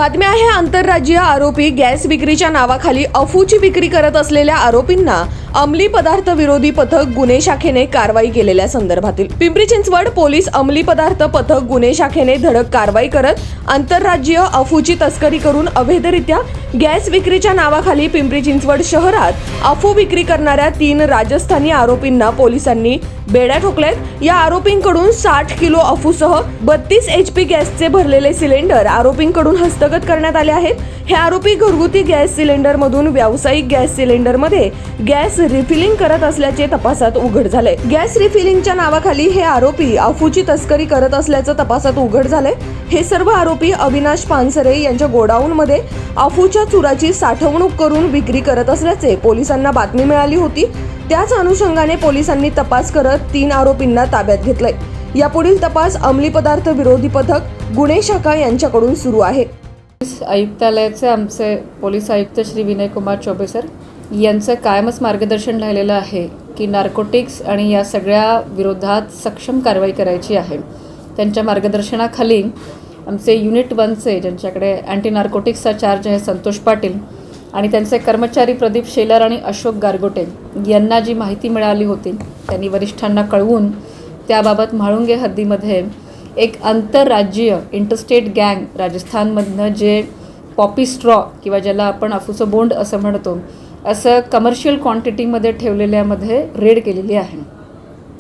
बातमी आहे आंतरराज्यीय आरोपी गॅस विक्रीच्या नावाखाली अफूची विक्री करत असलेल्या आरोपींना अंमली पदार्थ विरोधी पथक गुन्हे शाखेने कारवाई केलेल्या संदर्भातील पिंपरी चिंचवड पोलीस अंमली पदार्थ पथक गुन्हे शाखेने धडक कारवाई करत आंतरराज्यीय अफूची तस्करी करून अवैधरित्या गॅस विक्रीच्या नावाखाली पिंपरी चिंचवड शहरात अफू विक्री करणाऱ्या 3 राजस्थानी आरोपींना पोलिसांनी बेड्या ठोकल्यात। या आरोपींकडून 60 किलो अफूसह 32 HP गॅसचे भरलेले सिलेंडर आरोपींकडून हस्तगत करण्यात आले आहेत। हे आरोपी घरगुती गॅस सिलेंडर मधून व्यावसायिक गॅस सिलेंडर मध्ये गॅस रिफिलिंग करत असल्याचे तपासात उघड झाले। गॅस रिफिलिंगच्या नावाखाली हे आरोपी अफूची तस्करी करत असल्याचं तपासात उघड झाले। हे सर्व आरोपी अविनाश पानसरे यांच्या गोडाऊन मध्ये अफूच्या चुराची साठवणूक करून विक्री करत असल्याचे पोलिसांना बातमी मिळाली होती। त्याच अनुषंगाने पोलिसांनी तपास करत 3 आरोपींना ताब्यात घेतलंय। यापुढील तपास अंमली पदार्थ विरोधी पथक गुन्हे शाखा यांच्याकडून सुरू आहे। आयुक्तालयाचे आमचे पोलीस आयुक्त श्री विनय कुमार चौबे सर यांचं कायमच मार्गदर्शन राहिलेलं आहे की नार्कोटिक्स आणि या सगळ्या विरोधात सक्षम कारवाई करायची आहे। त्यांच्या मार्गदर्शनाखाली आमचे युनिट 1चे ज्यांच्याकडे अँटी नार्कोटिक्सचा चार्ज आहे संतोष पाटील आणि त्यांचे कर्मचारी प्रदीप शेलर आणि अशोक गारगोटे यांना जी माहिती मिळाली होती त्यांनी वरिष्ठांना कळवून त्याबाबत म्हाळुंगे हद्दीमध्ये एक आंतरराज्यीय इंटरस्टेट गँग राजस्थानमधनं जे पॉपी स्ट्रॉ किंवा ज्याला आपण अफूचं बोंड असं म्हणतो असं कमर्शियल क्वांटिटीमध्ये ठेवलेल्यामध्ये रेड केलेली आहे।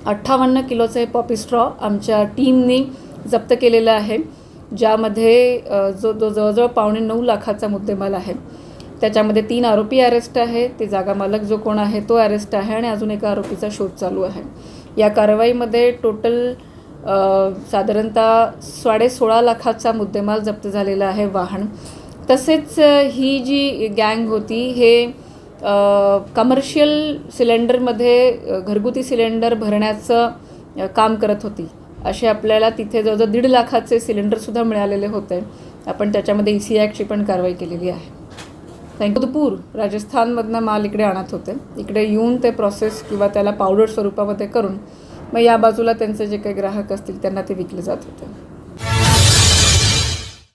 58 किलोचे पॉपी स्ट्रॉ आमच्या टीमनी जप्त केलेला आहे, ज्यामध्ये जो जवळजवळ 9.25 लाखाचा मुद्देमाल आहे। त्याच्यामध्ये 3 आरोपी अरेस्ट आहे, ते जागा मालक जो कोण आहे तो अरेस्ट आहे आणि अजून एका आरोपीचा शोध चालू आहे। या कारवाईमध्ये टोटल साधारणतः 16.5 लाखाचा मुद्देमाल जप्त झालेला आहे वाहन। तसेच ही जी गँग होती हे कमर्शियल सिलेंडरमध्ये घरगुती सिलेंडर भरण्याचं काम करत होती। असे आपल्याला तिथे जवळजवळ 1.5 लाखाचे सिलेंडरसुद्धा मिळालेले होते। आपण त्याच्यामध्ये EC ॲक्टची पण कारवाई केलेली आहे। जोधपूर राजस्थानमधनं माल इकडे आणत होते, इकडे येऊन ते प्रोसेस किंवा त्याला पावडर स्वरूपामध्ये करून मग या बाजूला त्यांचे जे काही ग्राहक असतील त्यांना ते विकले जात होते।